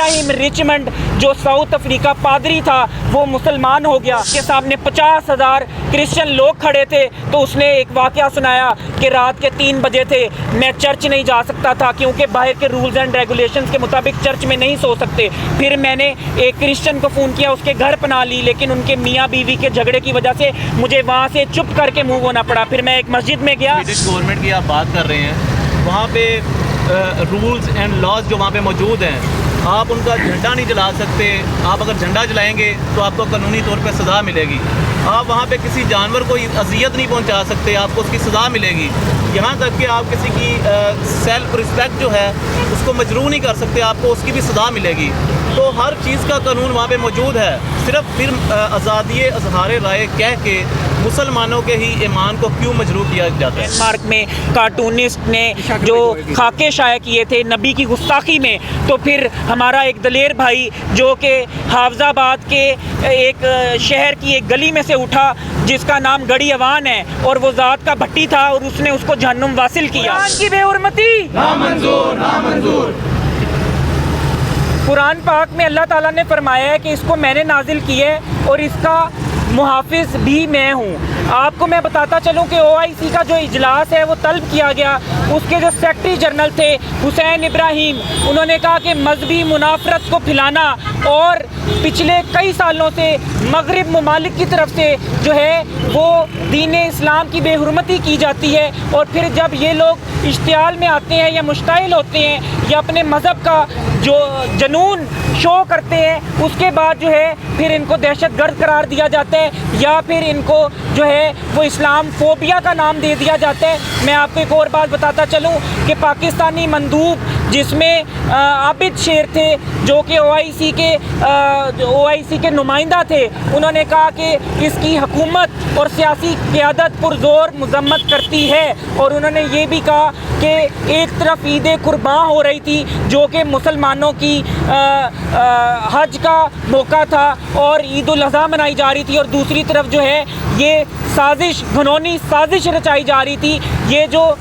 ابراہیم Richmond جو South Africa پادری تھا وہ مسلمان ہو گیا. اس کے سامنے 50,000 کرسچن لوگ کھڑے تھے تو اس نے ایک واقعہ سنایا کہ رات کے 3 بجے تھے, میں چرچ نہیں جا سکتا تھا کیونکہ باہر کے رولز اینڈ ریگولیشنز کے مطابق چرچ میں نہیں سو سکتے. پھر میں نے ایک کرسچن کو فون کیا, اس کے گھر پناہ لی, لیکن ان کے میاں بیوی کے جھگڑے کی وجہ سے مجھے وہاں سے چپ کر کے موو ہونا پڑا. پھر میں ایک مسجد میں گیا. گورنمنٹ کی آپ بات کر رہے ہیں, وہاں پہ رولز اینڈ لاز جو وہاں پہ موجود ہیں, آپ ان کا جھنڈا نہیں جلا سکتے. آپ اگر جھنڈا جلائیں گے تو آپ کو قانونی طور پہ سزا ملے گی. آپ وہاں پہ کسی جانور کو اذیت نہیں پہنچا سکتے, آپ کو اس کی سزا ملے گی. یہاں تک کہ آپ کسی کی سیلف رسپیکٹ جو ہے اس کو مجروح نہیں کر سکتے, آپ کو اس کی بھی سزا ملے گی. تو ہر چیز کا قانون وہاں پہ موجود ہے. صرف پھر آزادی اظہار رائے کہہ کے مسلمانوں کے ہی ایمان کو کیوں مجروح کیا جاتا ہے؟ ڈنمارک میں کارٹونسٹ نے جو خاکے شائع کیے تھے نبی کی گستاخی میں, تو پھر ہمارا ایک دلیر بھائی جو کہ حافظ آباد کے ایک شہر کی ایک گلی میں سے اٹھا جس کا نام گڑی اوان ہے, اور وہ ذات کا بھٹی تھا, اور اس نے اس کو جہنم واصل کیا. قرآن کی بے حرمتی نامنظور نامنظور. قرآن پاک میں اللہ تعالیٰ نے فرمایا ہے کہ اس کو میں نے نازل کیا ہے اور اس کا محافظ بھی میں ہوں. آپ کو میں بتاتا چلوں کہ OIC کا جو اجلاس ہے وہ طلب کیا گیا. اس کے جو سیکرٹری جنرل تھے حسین ابراہیم, انہوں نے کہا کہ مذہبی منافرت کو پھیلانا اور پچھلے کئی سالوں سے مغرب ممالک کی طرف سے جو ہے وہ دین اسلام کی بے حرمتی کی جاتی ہے, اور پھر جب یہ لوگ اشتعال میں آتے ہیں یا مشتعل ہوتے ہیں یا اپنے مذہب کا جو جنون شو کرتے ہیں, اس کے بعد جو ہے پھر ان کو دہشت گرد قرار دیا جاتا ہے یا پھر ان کو جو ہے وہ اسلام فوبیا کا نام دے دیا جاتا ہے. میں آپ کو ایک اور بات بتاتا چلوں کہ پاکستانی مندوب جس میں عابد شیر تھے جو کہ OIC کے نمائندہ تھے, انہوں نے کہا کہ اس کی حکومت اور سیاسی قیادت پرزور مذمت کرتی ہے, اور انہوں نے یہ بھی کہا کہ ایک طرف عید قرباں ہو رہی تھی جو کہ مسلمانوں کی حج کا موقع تھا اور عید الاضحیٰ منائی جا رہی تھی, اور دوسری طرف جو ہے یہ سازش گھنونی سازش رچائی جا رہی تھی. یہ جو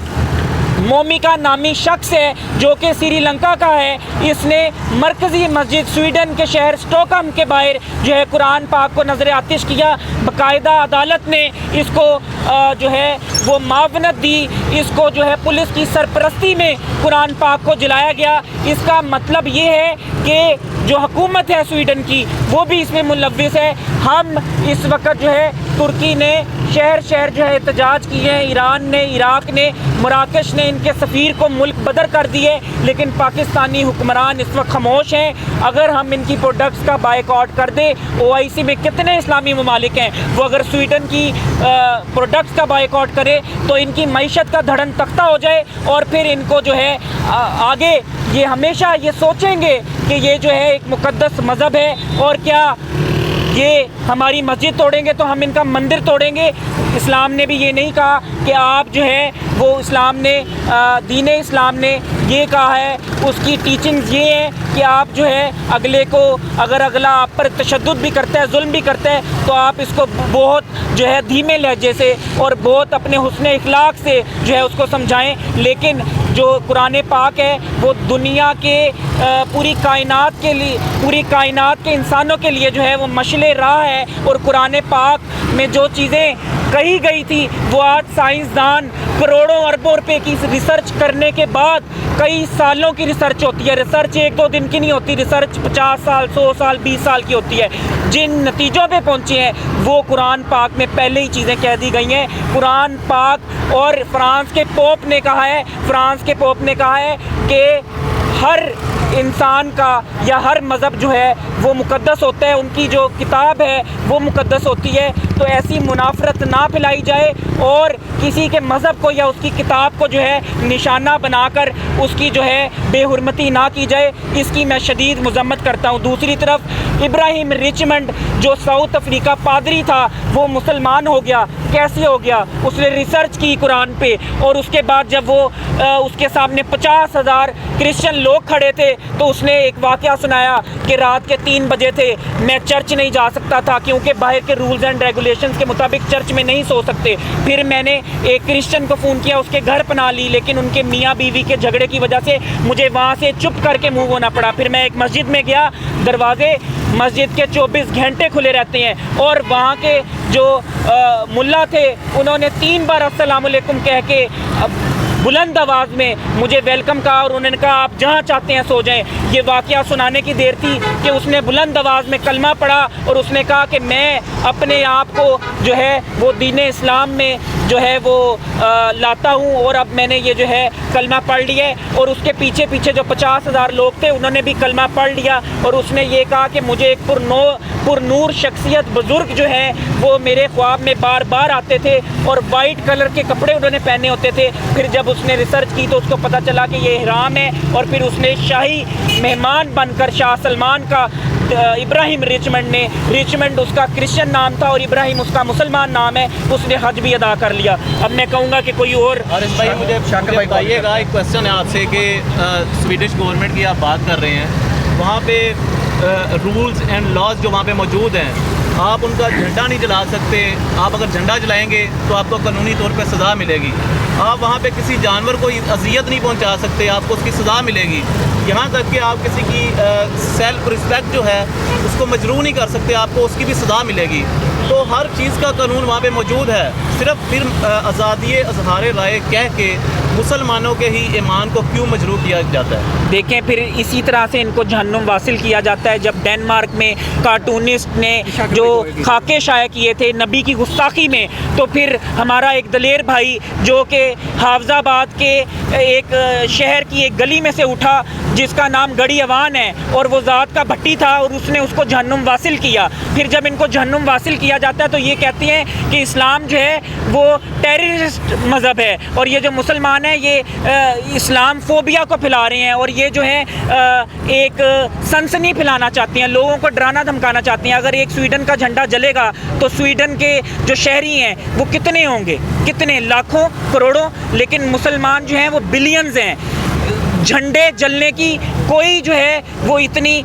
مومیکا نامی شخص ہے جو کہ سری لنکا کا ہے, اس نے مرکزی مسجد سویڈن کے شہر سٹاکہولم کے باہر جو ہے قرآن پاک کو نظر آتش کیا. باقاعدہ عدالت نے اس کو جو ہے وہ معاونت دی, اس کو جو ہے پولیس کی سرپرستی میں قرآن پاک کو جلایا گیا. اس کا مطلب یہ ہے کہ جو حکومت ہے سویڈن کی وہ بھی اس میں ملوث ہے. ہم اس وقت جو ہے ترکی نے شہر جو ہے احتجاج کیے ہیں, ایران نے, عراق نے, مراکش نے ان کے سفیر کو ملک بدر کر دیے, لیکن پاکستانی حکمران اس وقت خاموش ہیں. اگر ہم ان کی پروڈکٹس کا بائیکاٹ کر دیں, OIC میں کتنے اسلامی ممالک ہیں, وہ اگر سویڈن کی پروڈکٹس کا بائیکاٹ کرے تو ان کی معیشت کا دھڑن تختہ ہو جائے, اور پھر ان کو جو ہے آگے یہ ہمیشہ یہ سوچیں گے کہ یہ جو ہے ایک مقدس مذہب ہے, اور کیا یہ ہماری مسجد توڑیں گے تو ہم ان کا مندر توڑیں گے. اسلام نے بھی یہ نہیں کہا کہ آپ جو ہے وہ اسلام نے دین اسلام نے یہ کہا ہے, اس کی ٹیچنگز یہ ہیں کہ آپ جو ہے اگلے کو اگر اگلا آپ پر تشدد بھی کرتا ہے, ظلم بھی کرتا ہے, تو آپ اس کو بہت جو ہے دھیمے لہجے سے اور بہت اپنے حسن اخلاق سے جو ہے اس کو سمجھائیں. لیکن جو قرآن پاک ہے وہ دنیا کے پوری کائنات کے انسانوں کے لیے جو ہے وہ مشعل راہ ہے, اور قرآن پاک میں جو چیزیں کہی گئی تھی وہ آج سائنسدان کروڑوں اربوں روپے کی ریسرچ کرنے کے بعد, کئی سالوں کی ریسرچ ہوتی ہے, ریسرچ 1-2 دن کی نہیں ہوتی, ریسرچ 50 سال 100 سال 20 سال کی ہوتی ہے. جن نتیجوں پہ پہنچے ہیں وہ قرآن پاک میں پہلے ہی چیزیں کہہ دی گئی ہیں. قرآن پاک اور فرانس کے پوپ نے کہا ہے کہ ہر انسان کا یا ہر مذہب جو ہے وہ مقدس ہوتا ہے, ان کی جو کتاب ہے وہ مقدس ہوتی ہے. تو ایسی منافرت نہ پھیلائی جائے اور کسی کے مذہب کو یا اس کی کتاب کو جو ہے نشانہ بنا کر اس کی جو ہے بے حرمتی نہ کی جائے, اس کی میں شدید مذمت کرتا ہوں. دوسری طرف ابراہیم رچمنڈ جو ساؤتھ افریقہ پادری تھا وہ مسلمان ہو گیا. کیسے ہو گیا؟ اس نے ریسرچ کی قرآن پہ, اور اس کے بعد جب وہ اس کے سامنے 50,000 کرسچن لوگ کھڑے تھے تو اس نے ایک واقعہ سنایا کہ رات کے 3 بجے تھے, میں چرچ نہیں جا سکتا تھا کیونکہ باہر کے رولز اینڈ ریگولیشنز کے مطابق چرچ میں نہیں سو سکتے. پھر میں نے ایک کرسچن کو فون کیا, اس کے گھر پناہ لی, لیکن ان کے میاں بیوی کے جھگڑے کی وجہ سے مجھے وہاں سے چپ کر کے موو ہونا پڑا. پھر میں ایک مسجد میں گیا, دروازے مسجد کے 24 گھنٹے کھلے رہتے ہیں, اور وہاں کے جو ملا تھے انہوں نے 3 بار السلام علیکم کہہ کے بلند آواز میں مجھے ویلکم کہا, اور انہوں نے کہا آپ جہاں چاہتے ہیں سو جائیں. یہ واقعہ سنانے کی دیر تھی کہ اس نے بلند آواز میں کلمہ پڑھا, اور اس نے کہا کہ میں اپنے آپ کو جو ہے وہ دین اسلام میں جو ہے وہ لاتا ہوں, اور اب میں نے یہ جو ہے کلمہ پڑھ لیا ہے. اور اس کے پیچھے پیچھے جو 50,000 لوگ تھے انہوں نے بھی کلمہ پڑھ لیا, اور اس نے یہ کہا کہ مجھے ایک پر نور شخصیت بزرگ جو ہے وہ میرے خواب میں بار بار آتے تھے, اور وائٹ کلر کے کپڑے انہوں نے پہنے ہوتے تھے. پھر جب اس نے ریسرچ کی تو اس کو پتہ چلا کہ یہ احرام ہے, اور پھر اس نے شاہی مہمان بن کر شاہ سلمان کا ابراہیم ریچمنڈ اس کا کرسچن نام تھا اور ابراہیم اس کا مسلمان نام ہے, اس نے حج بھی ادا کر لیا. اب میں کہوں گا کہ کوئی اور بھائی مجھے بتائیے گا, ایک کوشچن ہے آپ سے کہ سویڈش گورنمنٹ کی آپ بات کر رہے ہیں, وہاں پہ رولز اینڈ لاز جو وہاں پہ موجود ہیں, آپ ان کا جھنڈا نہیں جلا سکتے. آپ اگر جھنڈا جلائیں گے تو آپ کو قانونی طور پہ سزا ملے گی. آپ وہاں پہ کسی جانور کو اذیت نہیں پہنچا سکتے, آپ کو اس کی سزا ملے گی. یہاں تک کہ آپ کسی کی سیلف رسپیکٹ جو ہے اس کو مجروح نہیں کر سکتے, آپ کو اس کی بھی سزا ملے گی. تو ہر چیز کا قانون وہاں پہ موجود ہے. صرف پھر آزادی اظہار رائے کہہ کے مسلمانوں کے ہی ایمان کو کیوں مجروح کیا جاتا ہے؟ دیکھیں, پھر اسی طرح سے ان کو جہنم واصل کیا جاتا ہے. جب ڈینمارک میں کارٹونسٹ نے جو خاکے شائع کیے تھے نبی کی گستاخی میں, تو پھر ہمارا ایک دلیر بھائی جو کہ حافظ آباد کے ایک شہر کی ایک گلی میں سے اٹھا جس کا نام گڑی اوان ہے, اور وہ ذات کا بھٹی تھا, اور اس نے اس کو جہنم واصل کیا. پھر جب ان کو جہنم واصل کیا جاتا ہے تو یہ کہتے ہیں کہ اسلام جو ہے وہ ٹیررسٹ مذہب ہے, اور یہ جو مسلمان ہیں یہ اسلام فوبیا کو پھیلا رہے ہیں, اور یہ جو ہے ایک سنسنی پھیلانا چاہتے ہیں, لوگوں کو ڈرانا دھمکانا چاہتے ہیں. اگر ایک سویڈن کا جھنڈا جلے گا تو سویڈن کے جو شہری ہیں وہ کتنے ہوں گے, کتنے لاکھوں کروڑوں, لیکن مسلمان جو ہیں وہ بلینز ہیں. جھنڈے جلنے کی کوئی جو ہے وہ اتنی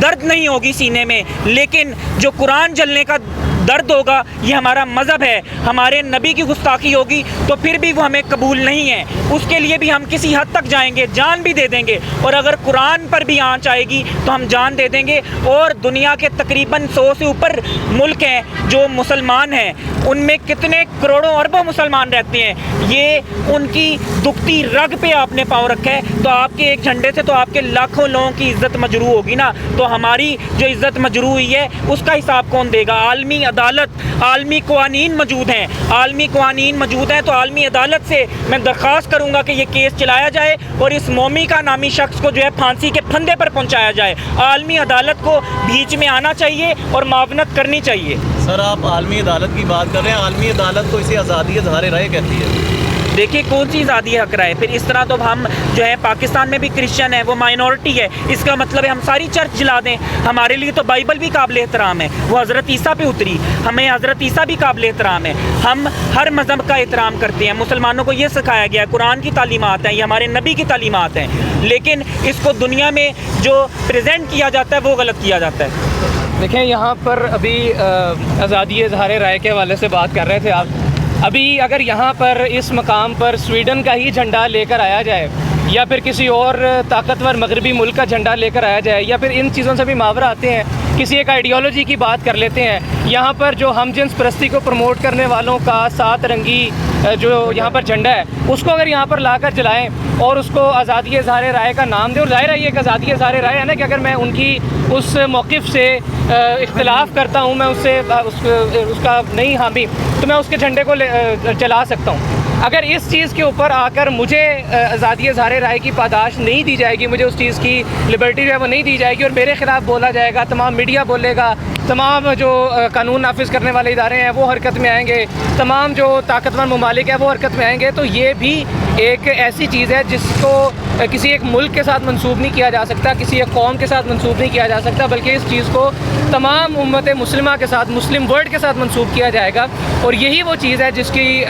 درد نہیں ہوگی سینے میں, لیکن جو قرآن جلنے کا درد ہوگا یہ ہمارا مذہب ہے, ہمارے نبی کی گستاخی ہوگی تو پھر بھی وہ ہمیں قبول نہیں ہے. اس کے لیے بھی ہم کسی حد تک جائیں گے, جان بھی دے دیں گے, اور اگر قرآن پر بھی آنچ آئے گی تو ہم جان دے دیں گے. اور دنیا کے تقریباً 100 سے اوپر ملک ہیں جو مسلمان ہیں, ان میں کتنے کروڑوں اربوں مسلمان رہتے ہیں. یہ ان کی دکھتی رگ پہ آپ نے پاؤں رکھا ہے, تو آپ کے ایک جھنڈے سے تو آپ کے لاکھوں لوگوں کی عزت مجروح ہوگی نا. تو ہماری جو عزت مجروح ہوئی ہے اس کا حساب کون دے گا؟ عالمی عدالت, عالمی قوانین موجود ہیں, تو عالمی عدالت سے میں درخواست کروں گا کہ یہ کیس چلایا جائے اور اس مومی کا نامی شخص کو جو ہے پھانسی کے پھندے پر پہنچایا جائے. عالمی عدالت کو بیچ میں آنا چاہیے اور معاونت کرنی چاہیے. سر آپ عالمی عدالت کی بات کر رہے ہیں, عالمی عدالت تو اسے آزادی اظہار رائے کہتی ہے. دیکھیے کون سی آزادی حق رائے؟ پھر اس طرح تو ہم جو ہے پاکستان میں بھی کرسچن ہے, وہ مائنورٹی ہے, اس کا مطلب ہے ہم ساری چرچ جلا دیں؟ ہمارے لیے تو بائبل بھی قابل احترام ہے, وہ حضرت عیسیٰ پہ اتری, ہمیں حضرت عیسیٰ بھی قابل احترام ہے. ہم ہر مذہب کا احترام کرتے ہیں, مسلمانوں کو یہ سکھایا گیا ہے, قرآن کی تعلیمات ہیں, یہ ہمارے نبی کی تعلیمات ہیں, لیکن اس کو دنیا میں جو پریزنٹ کیا جاتا ہے وہ غلط کیا جاتا ہے. دیکھیں یہاں پر ابھی آزادی اظہار رائے کے حوالے سے بات کر رہے تھے آپ. ابھی اگر یہاں پر اس مقام پر سویڈن کا ہی جھنڈا لے کر آیا جائے یا پھر کسی اور طاقتور مغربی ملک کا جھنڈا لے کر آیا جائے, یا پھر ان چیزوں سے بھی ماورا آتے ہیں, کسی ایک آئیڈیالوجی کی بات کر لیتے ہیں. یہاں پر جو ہم جنس پرستی کو پروموٹ کرنے والوں کا 7 رنگی جو یہاں پر جھنڈا ہے اس کو اگر یہاں پر لا کر جلائیں اور اس کو آزادی اظہار رائے کا نام دیں, اور ظاہر ہے یہ ایک آزادی اظہار رائے ہے نا کہ اگر میں ان کی اس موقف سے اختلاف کرتا ہوں, میں اس سے اس کا نہیں حامی, تو میں اس کے جھنڈے کو چلا سکتا ہوں. اگر اس چیز کے اوپر آ کر مجھے آزادی اظہار رائے کی پاداش نہیں دی جائے گی, مجھے اس چیز کی لبرٹی جو ہے وہ نہیں دی جائے گی, اور میرے خلاف بولا جائے گا, تمام میڈیا بولے گا, تمام جو قانون نافذ کرنے والے ادارے ہیں وہ حرکت میں آئیں گے, تمام جو طاقتور ممالک ہیں وہ حرکت میں آئیں گے, تو یہ بھی ایک ایسی چیز ہے جس کو کسی ایک ملک کے ساتھ منسوب نہیں کیا جا سکتا, کسی ایک قوم کے ساتھ منسوب نہیں کیا جا سکتا, بلکہ اس چیز کو تمام امت مسلمہ کے ساتھ, مسلم ورلڈ کے ساتھ منسوب کیا جائے گا. اور یہی وہ چیز ہے جس کی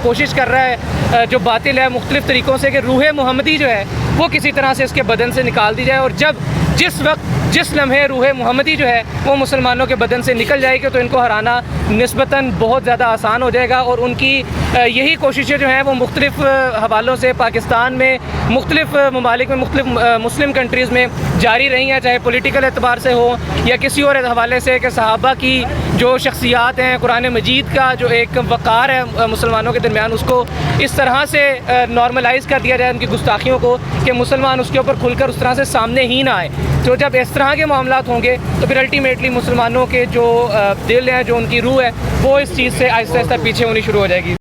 کوشش کر رہا ہے جو باطل ہے مختلف طریقوں سے کہ روح محمدی جو ہے وہ کسی طرح سے اس کے بدن سے نکال دی جائے، اور جس وقت جس لمحے روح محمدی جو ہے وہ مسلمانوں کے بدن سے نکل جائے گی تو ان کو ہرانا نسبتاً بہت زیادہ آسان ہو جائے گا۔ اور ان کی یہی کوششیں جو ہیں وہ مختلف حوالوں سے پاکستان میں، مختلف ممالک میں، مختلف مسلم کنٹریز میں جاری رہی ہیں، چاہے پولیٹیکل اعتبار سے ہو یا کسی اور حوالے سے، کہ صحابہ کی جو شخصیات ہیں، قرآن مجید کا جو ایک وقار ہے مسلمانوں کے درمیان، اس کو اس طرح سے نارملائز کر دیا جائے ان کی گستاخیوں کو کہ مسلمان اس کے اوپر کھل کر اس طرح سے سامنے ہی نہ آئے۔ تو جب اس طرح کے معاملات ہوں گے تو پھر الٹیمیٹلی مسلمانوں کے جو دل ہیں، جو ان کی روح ہے، وہ اس چیز سے آہستہ آہستہ پیچھے ہونی شروع ہو جائے گی۔